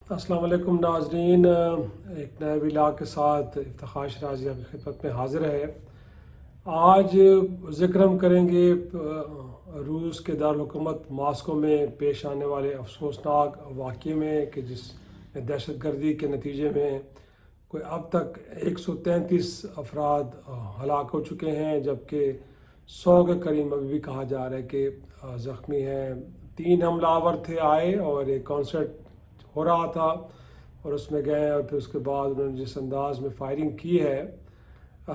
السلام علیکم ناظرین، ایک نئے ولاگ کے ساتھ افتخار شرازی آپ کی خدمت میں حاضر ہے۔ آج ذکر ہم کریں گے روس کے دارالحکومت ماسکو میں پیش آنے والے افسوسناک واقعے میں کہ جس میں دہشت گردی کے نتیجے میں کوئی اب تک 133 افراد ہلاک ہو چکے ہیں، جبکہ 100 کے قریب ابھی بھی کہا جا رہا ہے کہ زخمی ہیں۔ 3 حملہ آور تھے آئے اور ایک کانسرٹ ہو رہا تھا اور اس میں گئے اور پھر اس کے بعد انہوں نے جس انداز میں فائرنگ کی ہے،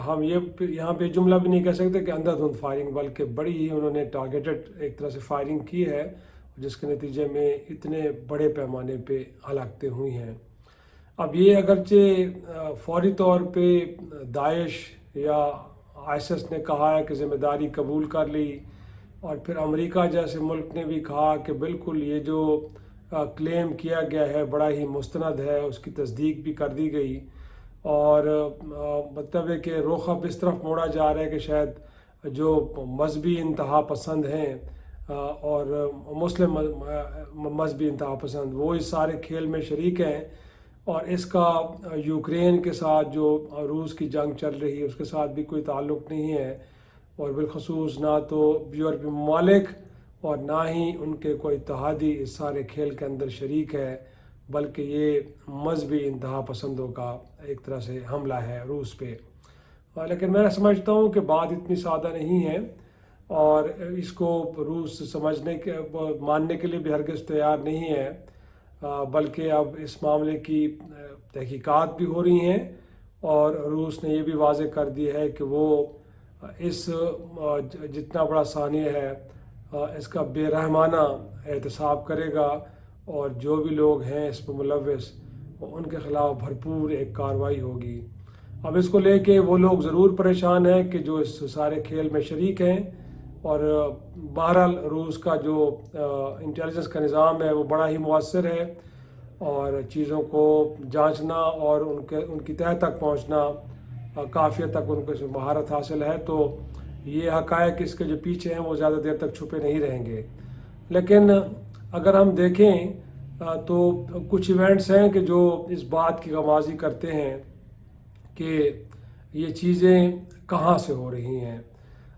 ہم یہاں پہ جملہ بھی نہیں کہہ سکتے کہ اندھا دھند فائرنگ، بلکہ بڑی ہی انہوں نے ٹارگیٹڈ ایک طرح سے فائرنگ کی ہے، جس کے نتیجے میں اتنے بڑے پیمانے پہ ہلاکتیں ہوئی ہیں۔ اب یہ اگرچہ فوری طور پہ داعش یا ISIS نے کہا ہے کہ ذمہ داری قبول کر لی، اور پھر امریکہ جیسے ملک نے بھی کہا کہ بالکل یہ جو کلیم کیا گیا ہے بڑا ہی مستند ہے، اس کی تصدیق بھی کر دی گئی، اور مطلب ہے کہ رخ اب اس طرف موڑا جا رہا ہے کہ شاید جو مذہبی انتہا پسند ہیں اور مسلم مذہبی انتہا پسند، وہ اس سارے کھیل میں شریک ہیں، اور اس کا یوکرین کے ساتھ جو روس کی جنگ چل رہی ہے اس کے ساتھ بھی کوئی تعلق نہیں ہے، اور بالخصوص نہ تو یورپی ممالک اور نہ ہی ان کے کوئی اتحادی اس سارے کھیل کے اندر شریک ہے، بلکہ یہ مذہبی انتہا پسندوں کا ایک طرح سے حملہ ہے روس پہ۔ لیکن میں سمجھتا ہوں کہ بات اتنی سادہ نہیں ہے، اور اس کو روس ماننے کے لیے بھی ہرگز تیار نہیں ہے، بلکہ اب اس معاملے کی تحقیقات بھی ہو رہی ہیں، اور روس نے یہ بھی واضح کر دیا ہے کہ وہ اس جتنا بڑا سانحہ ہے اس کا بے رحمانہ احتساب کرے گا، اور جو بھی لوگ ہیں اس میں ملوث ان کے خلاف بھرپور ایک کارروائی ہوگی۔ اب اس کو لے کے وہ لوگ ضرور پریشان ہیں کہ جو اس سارے کھیل میں شریک ہیں، اور بہرحال روس کا جو انٹیلیجنس کا نظام ہے وہ بڑا ہی مؤثر ہے، اور چیزوں کو جانچنا اور ان کی تہہ تک پہنچنا کافی حد تک ان کو مہارت حاصل ہے، تو یہ حقائق اس کے جو پیچھے ہیں وہ زیادہ دیر تک چھپے نہیں رہیں گے۔ لیکن اگر ہم دیکھیں تو کچھ ایونٹس ہیں کہ جو اس بات کی غمازی کرتے ہیں کہ یہ چیزیں کہاں سے ہو رہی ہیں۔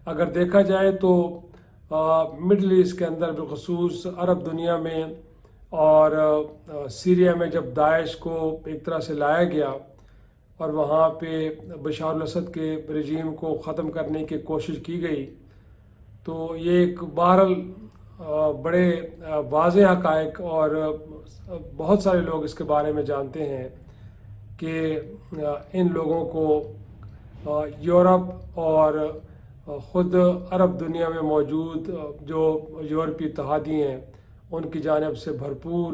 اگر دیکھا جائے تو مڈل ایسٹ کے اندر بالخصوص عرب دنیا میں اور سیریا میں جب داعش کو ایک طرح سے لایا گیا اور وہاں پہ بشار الاسد کے رژیم کو ختم کرنے کی کوشش کی گئی، تو یہ ایک بہرحال بڑے واضح حقائق، اور بہت سارے لوگ اس کے بارے میں جانتے ہیں کہ ان لوگوں کو یورپ اور خود عرب دنیا میں موجود جو یورپی اتحادی ہیں ان کی جانب سے بھرپور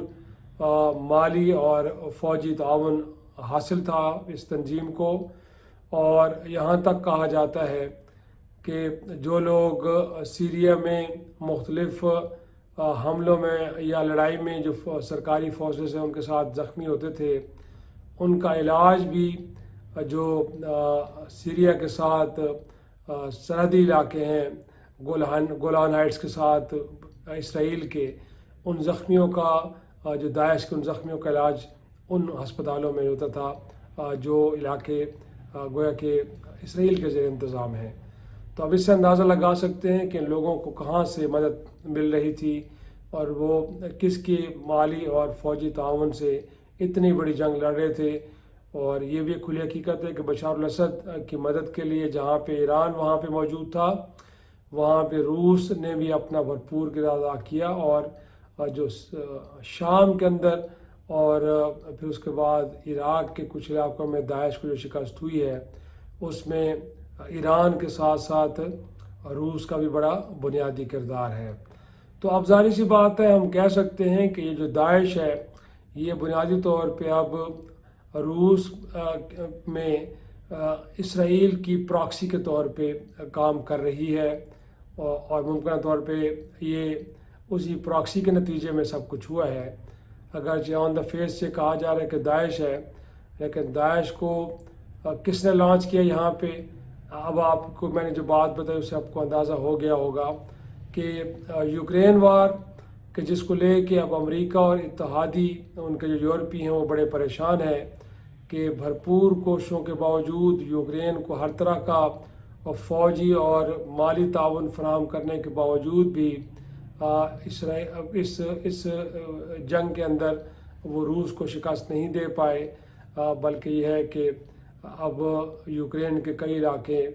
مالی اور فوجی تعاون حاصل تھا اس تنظیم کو، اور یہاں تک کہا جاتا ہے کہ جو لوگ سیریا میں مختلف حملوں میں یا لڑائی میں جو سرکاری فورسز ہیں ان کے ساتھ زخمی ہوتے تھے، ان کا علاج بھی جو سیریا کے ساتھ سرحدی علاقے ہیں گولان ہائٹس کے ساتھ اسرائیل کے، ان زخمیوں کا جو داعش کے ان زخمیوں کا علاج ان ہسپتالوں میں ہوتا تھا جو علاقے گویا کہ اسرائیل کے زیر انتظام ہیں۔ تو اب اس سے اندازہ لگا سکتے ہیں کہ ان لوگوں کو کہاں سے مدد مل رہی تھی، اور وہ کس کی مالی اور فوجی تعاون سے اتنی بڑی جنگ لڑ رہے تھے۔ اور یہ بھی کھلی حقیقت ہے کہ بشار الاسد کی مدد کے لیے جہاں پہ ایران وہاں پہ موجود تھا، وہاں پہ روس نے بھی اپنا بھرپور کردار ادا کیا، اور جو شام کے اندر اور پھر اس کے بعد عراق کے کچھ علاقوں میں داعش کو جو شکست ہوئی ہے اس میں ایران کے ساتھ ساتھ روس کا بھی بڑا بنیادی کردار ہے۔ تو اب ظاہر سی بات ہے، ہم کہہ سکتے ہیں کہ یہ جو داعش ہے یہ بنیادی طور پہ اب روس میں اسرائیل کی پراکسی کے طور پہ کام کر رہی ہے، اور ممکنہ طور پہ یہ اسی پراکسی کے نتیجے میں سب کچھ ہوا ہے۔ اگرچہ آن دا فیس سے کہا جا رہا ہے کہ داعش ہے، لیکن داعش کو کس نے لانچ کیا یہاں پہ، اب آپ کو میں نے جو بات بتائی اس سے آپ کو اندازہ ہو گیا ہوگا کہ یوکرین وار کہ جس کو لے کے اب امریکہ اور اتحادی ان کے جو یورپی ہیں وہ بڑے پریشان ہیں کہ بھرپور کوششوں کے باوجود یوکرین کو ہر طرح کا فوجی اور مالی تعاون فراہم کرنے کے باوجود بھی اس جنگ کے اندر وہ روس کو شکست نہیں دے پائے، بلکہ یہ ہے کہ اب یوکرین کے کئی علاقے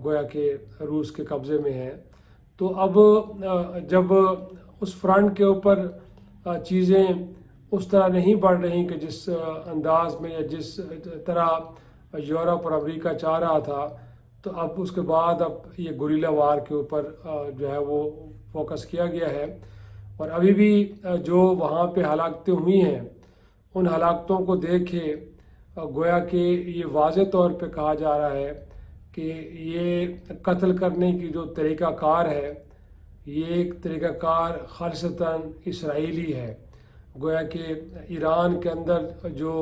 گویا کہ روس کے قبضے میں ہیں۔ تو اب جب اس فرنٹ کے اوپر چیزیں اس طرح نہیں بڑھ رہی کہ جس انداز میں یا جس طرح یورپ اور امریکہ چاہ رہا تھا، تو اب اس کے بعد اب یہ گوریلا وار کے اوپر جو ہے وہ فوکس کیا گیا ہے، اور ابھی بھی جو وہاں پہ ہلاکتیں ہوئی ہیں ان ہلاکتوں کو دیکھے گویا کہ یہ واضح طور پہ کہا جا رہا ہے کہ یہ قتل کرنے کی جو طریقہ کار ہے یہ ایک طریقہ کار خالصتاً اسرائیلی ہے۔ گویا کہ ایران کے اندر جو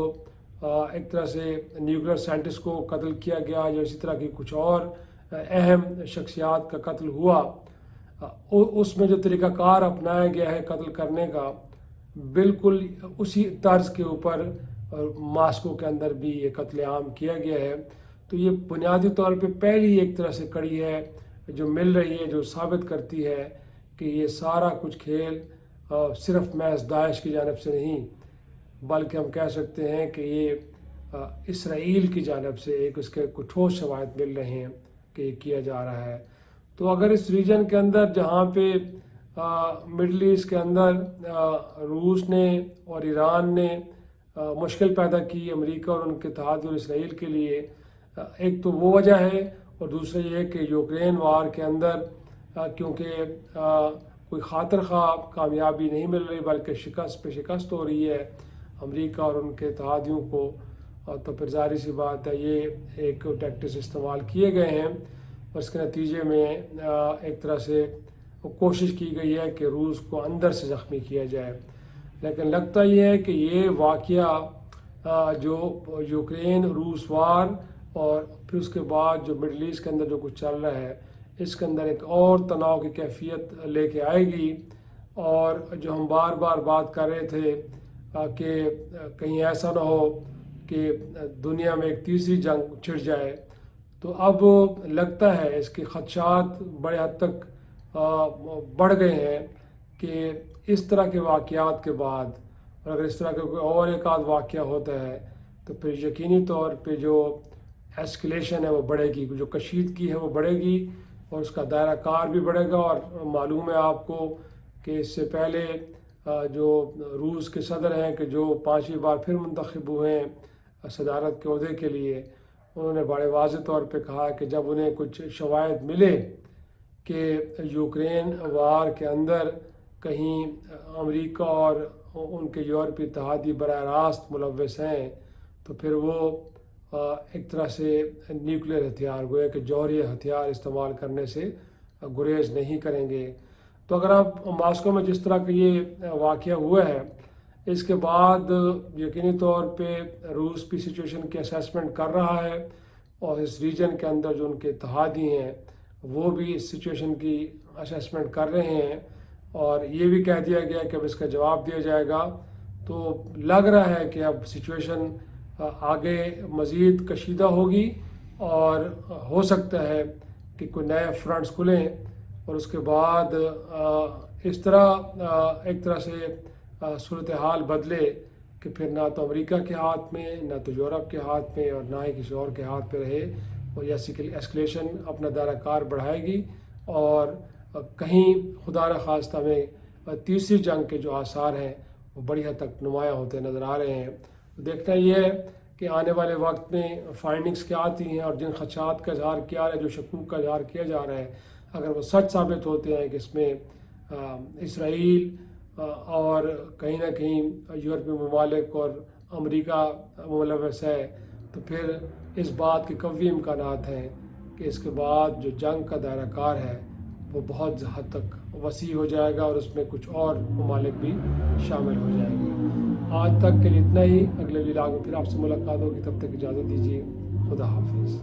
ایک طرح سے نیوکلیر سائنٹسٹ کو قتل کیا گیا، جو اسی طرح کی کچھ اور اہم شخصیات کا قتل ہوا، اس میں جو طریقہ کار اپنایا گیا ہے قتل کرنے کا بالکل اسی طرز کے اوپر ماسکو کے اندر بھی یہ قتل عام کیا گیا ہے۔ تو یہ بنیادی طور پہ پہلی ایک طرح سے کڑی ہے جو مل رہی ہے، جو ثابت کرتی ہے کہ یہ سارا کچھ کھیل صرف محض داعش کی جانب سے نہیں، بلکہ ہم کہہ سکتے ہیں کہ یہ اسرائیل کی جانب سے ایک اس کے کچھ ٹھوس شواہد مل رہے ہیں کہ یہ کیا جا رہا ہے۔ تو اگر اس ریجن کے اندر جہاں پہ مڈل ایسٹ کے اندر روس نے اور ایران نے مشکل پیدا کی امریکہ اور ان کے اتحاد اور اسرائیل کے لیے، ایک تو وہ وجہ ہے، اور دوسرا یہ ہے کہ یوکرین وار کے اندر کیونکہ کوئی خاطر خواہ کامیابی نہیں مل رہی بلکہ شکست پہ شکست ہو رہی ہے امریکہ اور ان کے اتحادیوں کو، تو پھر ظاہر سی بات ہے یہ ایک ٹیکٹس استعمال کیے گئے ہیں، اور اس کے نتیجے میں ایک طرح سے کوشش کی گئی ہے کہ روس کو اندر سے زخمی کیا جائے۔ لیکن لگتا یہ ہے کہ یہ واقعہ جو یوکرین روس وار اور پھر اس کے بعد جو مڈل ایسٹ کے اندر جو کچھ چل رہا ہے اس کے اندر ایک اور تناؤ کی کیفیت لے کے آئے گی، اور جو ہم بار بار بات کر رہے تھے کہ کہیں ایسا نہ ہو کہ دنیا میں ایک تیسری جنگ چھڑ جائے، تو اب لگتا ہے اس کے خدشات بڑے حد تک بڑھ گئے ہیں کہ اس طرح کے واقعات کے بعد، اور اگر اس طرح کا کوئی اور ایک آدھ واقعہ ہوتا ہے تو پھر یقینی طور پہ جو ایسکلیشن ہے وہ بڑھے گی، جو کشیدگی ہے وہ بڑھے گی، اور اس کا دائرہ کار بھی بڑھے گا۔ اور معلوم ہے آپ کو کہ اس سے پہلے جو روس کے صدر ہیں کہ جو 5ویں بار پھر منتخب ہوئے ہیں صدارت کے عہدے کے لیے، انہوں نے بڑے واضح طور پہ کہا کہ جب انہیں کچھ شواہد ملے کہ یوکرین وار کے اندر کہیں امریکہ اور ان کے یورپی اتحادی براہ راست ملوث ہیں، تو پھر وہ ایک طرح سے نیوکلیر ہتھیار گویا کہ جوہری ہتھیار استعمال کرنے سے گریز نہیں کریں گے۔ تو اگر آپ ماسکو میں جس طرح کا یہ واقعہ ہوا ہے اس کے بعد یقینی طور پہ روس بھی سچویشن کی اسیسمنٹ کر رہا ہے، اور اس ریجن کے اندر جو ان کے اتحادی ہیں وہ بھی اس سچویشن کی اسیسمنٹ کر رہے ہیں، اور یہ بھی کہہ دیا گیا کہ اب اس کا جواب دیا جائے گا۔ تو لگ رہا ہے کہ اب سچویشن آگے مزید کشیدہ ہوگی، اور ہو سکتا ہے کہ کوئی نئے فرنٹس کھلیں، اور اس کے بعد اس طرح ایک طرح سے صورتحال بدلے کہ پھر نہ تو امریکہ کے ہاتھ میں، نہ تو یورپ کے ہاتھ میں، اور نہ ہی کسی اور کے ہاتھ پہ رہے، اور یہ ایسکلیشن اپنا دائرہ کار بڑھائے گی، اور کہیں خدا نخواستہ میں تیسری جنگ کے جو آثار ہیں وہ بڑی حد تک نمایاں ہوتے نظر آ رہے ہیں۔ دیکھنا یہ ہے کہ آنے والے وقت میں فائنڈنگز کیا آتی ہیں، اور جن خدشات کا اظہار کیا رہا ہے، جو شکوک کا اظہار کیا جا رہا ہے، اگر وہ سچ ثابت ہوتے ہیں کہ اس میں اسرائیل اور کہیں نہ کہیں یورپی ممالک اور امریکہ ملوث ہے، تو پھر اس بات کے قوی امکانات ہیں کہ اس کے بعد جو جنگ کا دائرہ کار ہے وہ بہت حد تک وسیع ہو جائے گا، اور اس میں کچھ اور ممالک بھی شامل ہو جائیں گے۔ آج تک کے لیے اتنا ہی، اگلے ولاگ میں پھر آپ سے ملاقات ہوگی، تب تک اجازت دیجیے، خدا حافظ۔